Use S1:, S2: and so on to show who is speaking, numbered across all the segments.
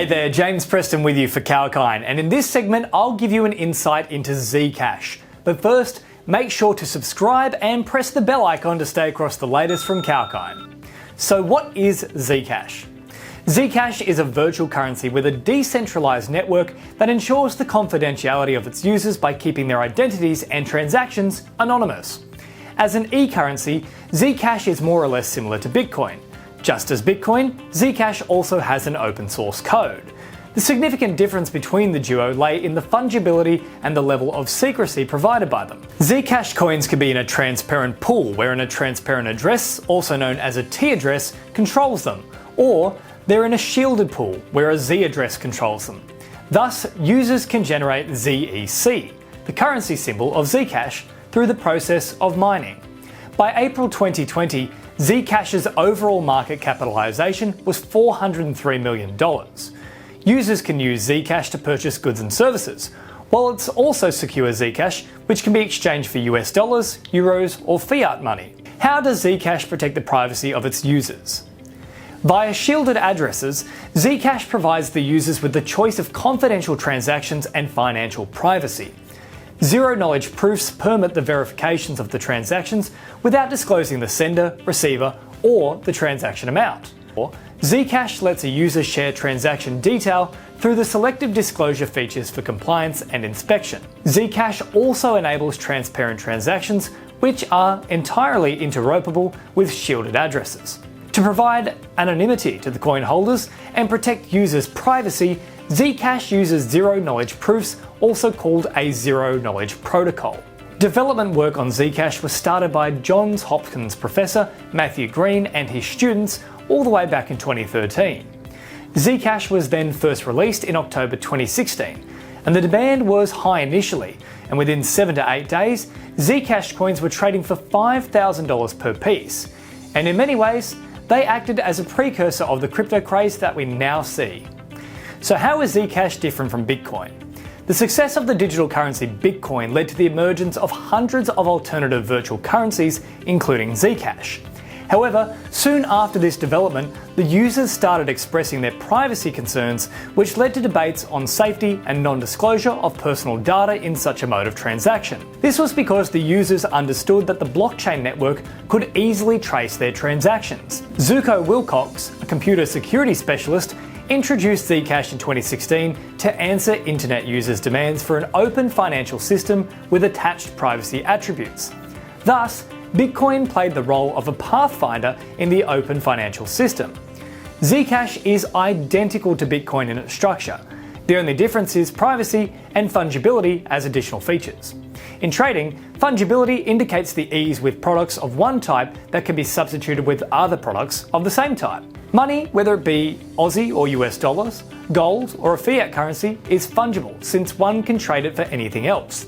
S1: Hey there, James Preston with you for Kalkine, and in this segment I'll give you an insight into Zcash. But first, make sure to subscribe and press the bell icon to stay across the latest from Kalkine. So what is Zcash? Zcash is a virtual currency with a decentralised network that ensures the confidentiality of its users by keeping their identities and transactions anonymous. As an e-currency, Zcash is more or less similar to Bitcoin. Just as Bitcoin, Zcash also has an open source code. The significant difference between the duo lay in the fungibility and the level of secrecy provided by them. Zcash coins can be in a transparent pool, wherein a transparent address, also known as a T address, controls them, or they're in a shielded pool, where a Z address controls them. Thus, users can generate ZEC, the currency symbol of Zcash, through the process of mining. By April 2020, Zcash's overall market capitalisation was $403 million. Users can use Zcash to purchase goods and services. Wallets also secure Zcash, which can be exchanged for US dollars, euros, or fiat money. How does Zcash protect the privacy of its users? Via shielded addresses, Zcash provides the users with the choice of confidential transactions and financial privacy. Zero-knowledge proofs permit the verifications of the transactions without disclosing the sender, receiver, or the transaction amount. Or Zcash lets a user share transaction detail through the selective disclosure features for compliance and inspection. Zcash also enables transparent transactions, which are entirely interoperable with shielded addresses. To provide anonymity to the coin holders and protect users' privacy, Zcash uses zero-knowledge proofs, also called a zero-knowledge protocol. Development work on Zcash was started by Johns Hopkins professor Matthew Green and his students all the way back in 2013. Zcash was then first released in October 2016, and the demand was high initially, and within 7 to 8 days, Zcash coins were trading for $5,000 per piece. And in many ways, they acted as a precursor of the crypto craze that we now see. So how is Zcash different from Bitcoin? The success of the digital currency Bitcoin led to the emergence of hundreds of alternative virtual currencies, including Zcash. However, soon after this development, the users started expressing their privacy concerns, which led to debates on safety and non-disclosure of personal data in such a mode of transaction. This was because the users understood that the blockchain network could easily trace their transactions. Zuko Wilcox, a computer security specialist, introduced Zcash in 2016 to answer internet users' demands for an open financial system with attached privacy attributes. Thus, Bitcoin played the role of a pathfinder in the open financial system. Zcash is identical to Bitcoin in its structure. The only difference is privacy and fungibility as additional features. In trading, fungibility indicates the ease with products of one type that can be substituted with other products of the same type. Money, whether it be Aussie or US dollars, gold, or a fiat currency, is fungible since one can trade it for anything else.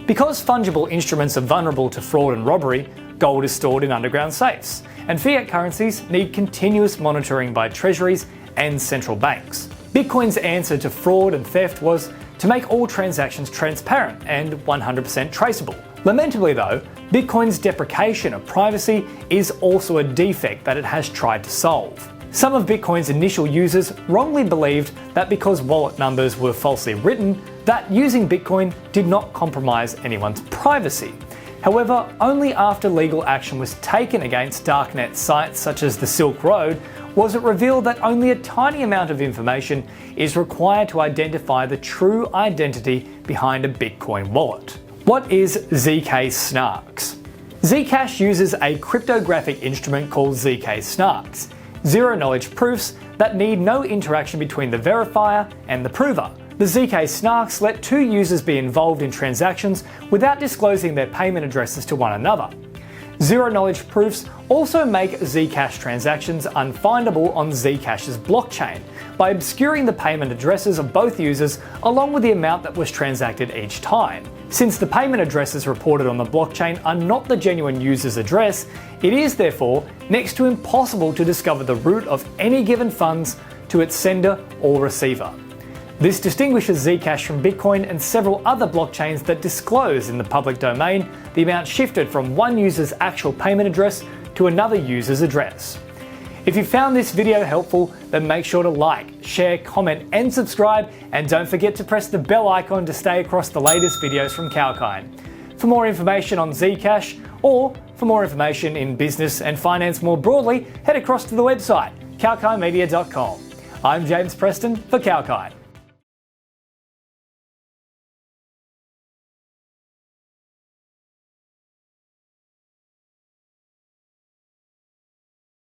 S1: Because fungible instruments are vulnerable to fraud and robbery, gold is stored in underground safes, and fiat currencies need continuous monitoring by treasuries and central banks. Bitcoin's answer to fraud and theft was to make all transactions transparent and 100% traceable. Lamentably though, Bitcoin's deprecation of privacy is also a defect that it has tried to solve. Some of Bitcoin's initial users wrongly believed that because wallet numbers were falsely written, that using Bitcoin did not compromise anyone's privacy. However, only after legal action was taken against darknet sites such as the Silk Road was it revealed that only a tiny amount of information is required to identify the true identity behind a Bitcoin wallet. What is zk-SNARKs? Zcash uses a cryptographic instrument called zk-SNARKs, zero-knowledge proofs that need no interaction between the verifier and the prover. The zk-SNARKs let two users be involved in transactions without disclosing their payment addresses to one another. Zero-knowledge proofs also make Zcash transactions unfindable on Zcash's blockchain by obscuring the payment addresses of both users along with the amount that was transacted each time. Since the payment addresses reported on the blockchain are not the genuine user's address, it is therefore next to impossible to discover the route of any given funds to its sender or receiver. This distinguishes Zcash from Bitcoin and several other blockchains that disclose in the public domain the amount shifted from one user's actual payment address to another user's address. If you found this video helpful, then make sure to like, share, comment and subscribe, and don't forget to press the bell icon to stay across the latest videos from Kalkine. For more information on Zcash, or for more information in business and finance more broadly, head across to the website, kalkinemedia.com. I'm James Preston for Kalkine.